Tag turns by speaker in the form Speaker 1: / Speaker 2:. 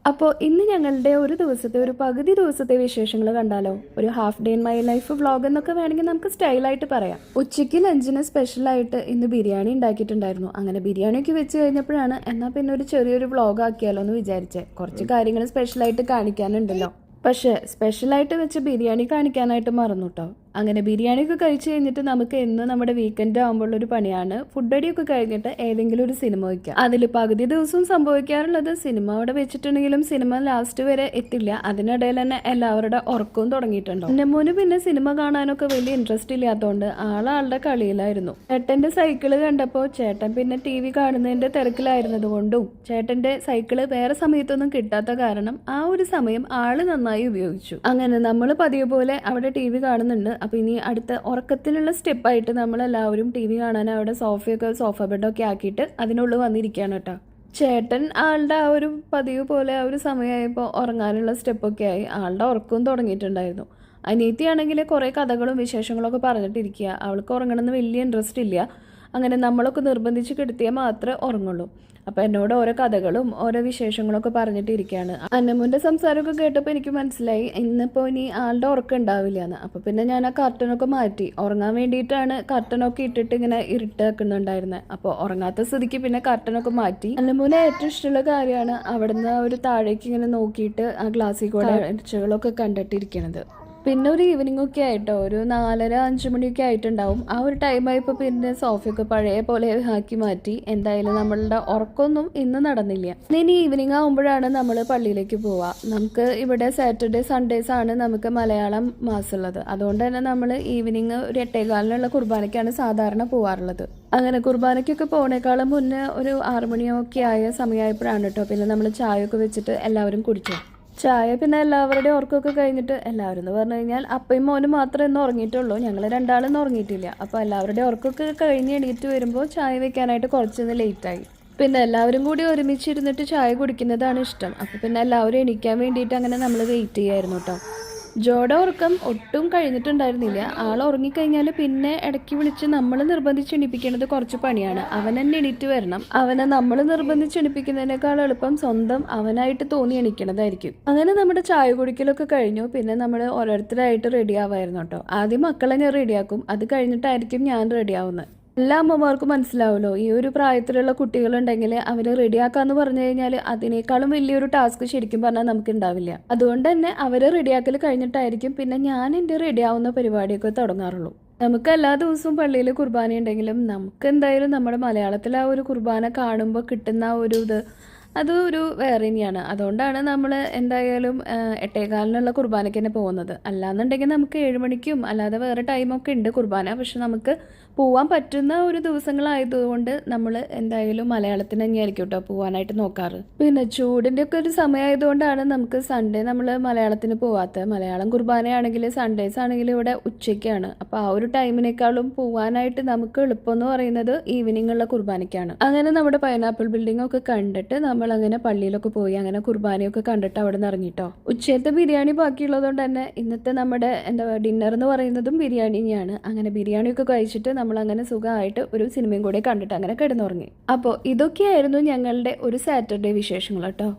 Speaker 1: അപ്പോൾ ഇന്ന് ഞങ്ങളുടെ ഒരു ദിവസത്തെ ഒരു പകുതി ദിവസത്തെ വിശേഷങ്ങൾ കണ്ടാലോ? ഒരു half day in my life vlog എന്നൊക്കെ വേണമെങ്കിൽ നമുക്ക് സ്റ്റൈലായിട്ട് പറയാം. ഉച്ചയ്ക്ക് ലഞ്ചിന് സ്പെഷ്യലായിട്ട് ഇന്ന് ബിരിയാണി ഉണ്ടാക്കിയിട്ടുണ്ടായിരുന്നു. അങ്ങനെ ബിരിയാണിയൊക്കെ വെച്ച് കഴിഞ്ഞപ്പോഴാണ് എന്നാൽ പിന്നെ ഒരു ചെറിയൊരു വ്ളോഗ് ആക്കിയാലോ എന്ന് വിചാരിച്ചത്. കുറച്ച് കാര്യങ്ങൾ സ്പെഷ്യലായിട്ട് കാണിക്കാനുണ്ടല്ലോ. പക്ഷേ സ്പെഷ്യലായിട്ട് വെച്ച് ബിരിയാണി കാണിക്കാനായിട്ട് മറന്നു കേട്ടോ. അങ്ങനെ ബിരിയാണിയൊക്കെ കഴിച്ച് കഴിഞ്ഞിട്ട് നമുക്ക് ഇന്ന് നമ്മുടെ വീക്കെൻഡ് ആകുമ്പോഴൊരു പണിയാണ് ഫുഡ് അടിയൊക്കെ കഴിഞ്ഞിട്ട് ഏതെങ്കിലും ഒരു സിനിമ വയ്ക്കുക. അതിൽ പകുതി ദിവസവും സംഭവിക്കാറുള്ളത് സിനിമ അവിടെ വെച്ചിട്ടുണ്ടെങ്കിലും സിനിമ ലാസ്റ്റ് വരെ എത്തില്ല. അതിനിടയിൽ തന്നെ എല്ലാവരുടെ ഉറക്കവും തുടങ്ങിയിട്ടുണ്ടോ. എൻ്റെ മോന് പിന്നെ സിനിമ കാണാനൊക്കെ വലിയ ഇൻട്രസ്റ്റ് ഇല്ലാത്തതുകൊണ്ട് ആളുടെ കളിയിലായിരുന്നു. ചേട്ടൻ്റെ സൈക്കിള് കണ്ടപ്പോൾ ചേട്ടൻ പിന്നെ TV കാണുന്നതിൻ്റെ തിരക്കിലായിരുന്നത് കൊണ്ടും ചേട്ടൻ്റെ സൈക്കിള് വേറെ സമയത്തൊന്നും കിട്ടാത്ത കാരണം ആ ഒരു സമയം ആള് നന്നായി ഉപയോഗിച്ചു. അങ്ങനെ നമ്മൾ പതിവ് പോലെ അവിടെ TV കാണുന്നുണ്ട്. അപ്പോൾ ഇനി അടുത്ത ഉറക്കത്തിലുള്ള സ്റ്റെപ്പായിട്ട് നമ്മളെല്ലാവരും TV കാണാൻ അവിടെ സോഫ ബെഡൊക്കെ ആക്കിയിട്ട് അതിനുള്ളിൽ വന്നിരിക്കുകയാണ് കേട്ടോ. ചേട്ടൻ ആളുടെ ആ ഒരു പതിവ് പോലെ ആ ഒരു സമയമായപ്പോൾ ഉറങ്ങാനുള്ള സ്റ്റെപ്പൊക്കെ ആയി. ആളുടെ ഉറക്കവും തുടങ്ങിയിട്ടുണ്ടായിരുന്നു. അനിയത്തിയാണെങ്കിൽ കുറേ കഥകളും വിശേഷങ്ങളൊക്കെ പറഞ്ഞിട്ടിരിക്കുക. അവൾക്ക് ഉറങ്ങണമെന്ന് വലിയ ഇൻട്രസ്റ്റ് ഇല്ല. അങ്ങനെ നമ്മളൊക്കെ നിർബന്ധിച്ച് കിടത്തിയാൽ മാത്രമേ ഉറങ്ങുള്ളൂ. അപ്പോൾ എന്നോട് ഓരോ കഥകളും ഓരോ വിശേഷങ്ങളൊക്കെ പറഞ്ഞിട്ടിരിക്കുകയാണ്. അന്നമുൻ്റെ സംസാരമൊക്കെ കേട്ടപ്പോൾ എനിക്ക് മനസ്സിലായി ഇന്നിപ്പോൾ ഇനി ആളുടെ ഉറക്കം ഉണ്ടാവില്ല എന്ന്. അപ്പോൾ പിന്നെ ഞാൻ ആ കർട്ടനൊക്കെ മാറ്റി. ഉറങ്ങാൻ വേണ്ടിയിട്ടാണ് കർട്ടനൊക്കെ ഇട്ടിട്ട് ഇങ്ങനെ ഇരുട്ടാക്കുന്നുണ്ടായിരുന്നത്. അപ്പോൾ ഉറങ്ങാത്ത സ്ഥിതിക്ക് പിന്നെ കർട്ടനൊക്കെ മാറ്റി. അന്നമുന് ഏറ്റവും ഇഷ്ടമുള്ള കാര്യമാണ് അവിടുന്ന് ഒരു താഴേക്ക് ഇങ്ങനെ നോക്കിയിട്ട് ആ ഗ്ലാസ്സിൽ കൂടെ കാഴ്ചകളൊക്കെ കണ്ടിട്ടിരിക്കണത്. പിന്നെ ഒരു ഈവനിങ് ഒക്കെ ആയിട്ടോ, ഒരു 4:30-5 മണിയൊക്കെ ആയിട്ടുണ്ടാവും. ആ ഒരു ടൈമായപ്പോൾ പിന്നെ സോഫയൊക്കെ പഴയ പോലെ ആക്കി മാറ്റി. എന്തായാലും നമ്മളുടെ ഉറക്കമൊന്നും ഇന്ന് നടന്നില്ല. ഇനി ഈവനിങ് ആകുമ്പോഴാണ് നമ്മൾ പള്ളിയിലേക്ക് പോവുക. നമുക്ക് ഇവിടെ സാറ്റർഡേ സൺഡേസ് ആണ് നമുക്ക് മലയാളം മാസമുള്ളത്. അതുകൊണ്ട് തന്നെ നമ്മൾ ഈവനിങ് ഒരു 8:15 കുർബാനയ്ക്കാണ് സാധാരണ പോവാറുള്ളത്. അങ്ങനെ കുർബാനയ്ക്കൊക്കെ പോണേക്കാളും മുന്നേ ഒരു 6 മണിയൊക്കെ ആയ സമയമായപ്പോഴാണ് കേട്ടോ പിന്നെ നമ്മൾ ചായയൊക്കെ വെച്ചിട്ട് എല്ലാവരും കുടിച്ചു. ചായ പിന്നെ എല്ലാവരുടെയും ഉറക്കമൊക്കെ കഴിഞ്ഞിട്ട് എല്ലാവരും എന്ന് പറഞ്ഞു കഴിഞ്ഞാൽ അപ്പയും മോനും മാത്രമേ ഇന്ന് ഉറങ്ങിയിട്ടുള്ളൂ. ഞങ്ങൾ രണ്ടാളും ഇന്ന് ഉറങ്ങിയിട്ടില്ല. അപ്പോൾ എല്ലാവരുടെയും ഉറക്കമൊക്കെ കഴിഞ്ഞ് എണീറ്റ് വരുമ്പോൾ ചായ വെക്കാനായിട്ട് കുറച്ചൊന്ന് ലേറ്റായി. പിന്നെ എല്ലാവരും കൂടി ഒരുമിച്ചിരുന്നിട്ട് ചായ കുടിക്കുന്നതാണ് ഇഷ്ടം. അപ്പോൾ പിന്നെ എല്ലാവരും എണീക്കാൻ വേണ്ടിയിട്ട് അങ്ങനെ നമ്മൾ വെയിറ്റ് ചെയ്യായിരുന്നു കേട്ടോ. ജോയുടെ ഉറക്കം ഒട്ടും കഴിഞ്ഞിട്ടുണ്ടായിരുന്നില്ല. ആൾ ഉറങ്ങിക്കഴിഞ്ഞാൽ പിന്നെ ഇടയ്ക്ക് വിളിച്ച് നമ്മൾ നിർബന്ധിച്ച് എണിപ്പിക്കുന്നത് കുറച്ച് പണിയാണ്. അവൻ തന്നെ എണീറ്റ് വരണം. അവനെ നമ്മൾ നിർബന്ധിച്ച് എണിപ്പിക്കുന്നതിനേക്കാൾ എളുപ്പം സ്വന്തം അവനായിട്ട് തോന്നി എണിക്കണതായിരിക്കും. അങ്ങനെ നമ്മുടെ ചായ കുടിക്കലൊക്കെ കഴിഞ്ഞു. പിന്നെ നമ്മൾ ഓരോരുത്തരായിട്ട് റെഡി ആവായിരുന്നു കേട്ടോ. ആദ്യം മക്കളെ ഞാൻ റെഡിയാക്കും. അത് കഴിഞ്ഞിട്ടായിരിക്കും ഞാൻ റെഡിയാവുന്നത്. എല്ലാ അമ്മമാർക്കും മനസ്സിലാവുമല്ലോ, ഈ ഒരു പ്രായത്തിലുള്ള കുട്ടികളുണ്ടെങ്കിൽ അവരെ റെഡിയാക്കാന്ന് പറഞ്ഞു കഴിഞ്ഞാൽ അതിനേക്കാളും വലിയൊരു ടാസ്ക് ശരിക്കും പറഞ്ഞാൽ നമുക്ക് ഉണ്ടാവില്ല. അതുകൊണ്ട് തന്നെ അവരെ റെഡിയാക്കൽ കഴിഞ്ഞിട്ടായിരിക്കും പിന്നെ ഞാൻ എൻ്റെ റെഡിയാവുന്ന പരിപാടിയൊക്കെ തുടങ്ങാറുള്ളൂ. നമുക്ക് എല്ലാ ദിവസവും പള്ളിയിൽ കുർബാന ഉണ്ടെങ്കിലും നമുക്ക് എന്തായാലും നമ്മുടെ മലയാളത്തിൽ ആ ഒരു കുർബാന കാണുമ്പോൾ കിട്ടുന്ന ഒരു അത് ഒരു വേറെ തന്നെയാണ്. അതുകൊണ്ടാണ് നമ്മൾ എന്തായാലും 8:15 കുർബാനയ്ക്ക് തന്നെ പോകുന്നത്. അല്ലാന്നുണ്ടെങ്കിൽ നമുക്ക് 7 മണിക്കും അല്ലാതെ വേറെ ടൈമൊക്കെ ഉണ്ട് കുർബാന. പക്ഷെ നമുക്ക് പോവാൻ പറ്റുന്ന ഒരു ദിവസങ്ങളായതുകൊണ്ട് നമ്മൾ എന്തായാലും മലയാളത്തിന് തന്നെയായിരിക്കും കേട്ടോ പോകാനായിട്ട് നോക്കാറ്. പിന്നെ ചൂടിൻ്റെ ഒക്കെ ഒരു സമയമായതുകൊണ്ടാണ് നമുക്ക് സൺഡേ നമ്മൾ മലയാളത്തിന് പോവാത്തത്. മലയാളം കുർബാനയാണെങ്കിൽ സൺഡേസ് ആണെങ്കിൽ ഇവിടെ ഉച്ചയ്ക്കാണ്. അപ്പോൾ ആ ഒരു ടൈമിനേക്കാളും പോവാനായിട്ട് നമുക്ക് എളുപ്പം എന്ന് പറയുന്നത് ഈവനിങ്ങുള്ള കുർബാനയ്ക്കാണ്. അങ്ങനെ നമ്മുടെ പൈനാപ്പിൾ ബിൽഡിംഗ് ഒക്കെ കണ്ടിട്ട് നമ്മൾ അങ്ങനെ പള്ളിയിലൊക്കെ പോയി അങ്ങനെ കുർബാനയൊക്കെ കണ്ടിട്ട് അവിടെ നിന്ന് ഇറങ്ങിട്ടോ. ഉച്ചയത്തെ ബിരിയാണി ബാക്കിയുള്ളതുകൊണ്ട് തന്നെ ഇന്നത്തെ നമ്മുടെ ഡിന്നർ എന്ന് പറയുന്നതും ബിരിയാണി തന്നെയാണ്. അങ്ങനെ ബിരിയാണിയൊക്കെ കഴിച്ചിട്ട് നമ്മൾ അങ്ങനെ സുഖമായിട്ട് ഒരു സിനിമയും കൂടെ കണ്ടിട്ട് അങ്ങനെ കിടന്നുറങ്ങി. അപ്പോൾ ഇതൊക്കെയായിരുന്നു ഞങ്ങളുടെ ഒരു സാറ്റർഡേ വിശേഷങ്ങൾ കേട്ടോ.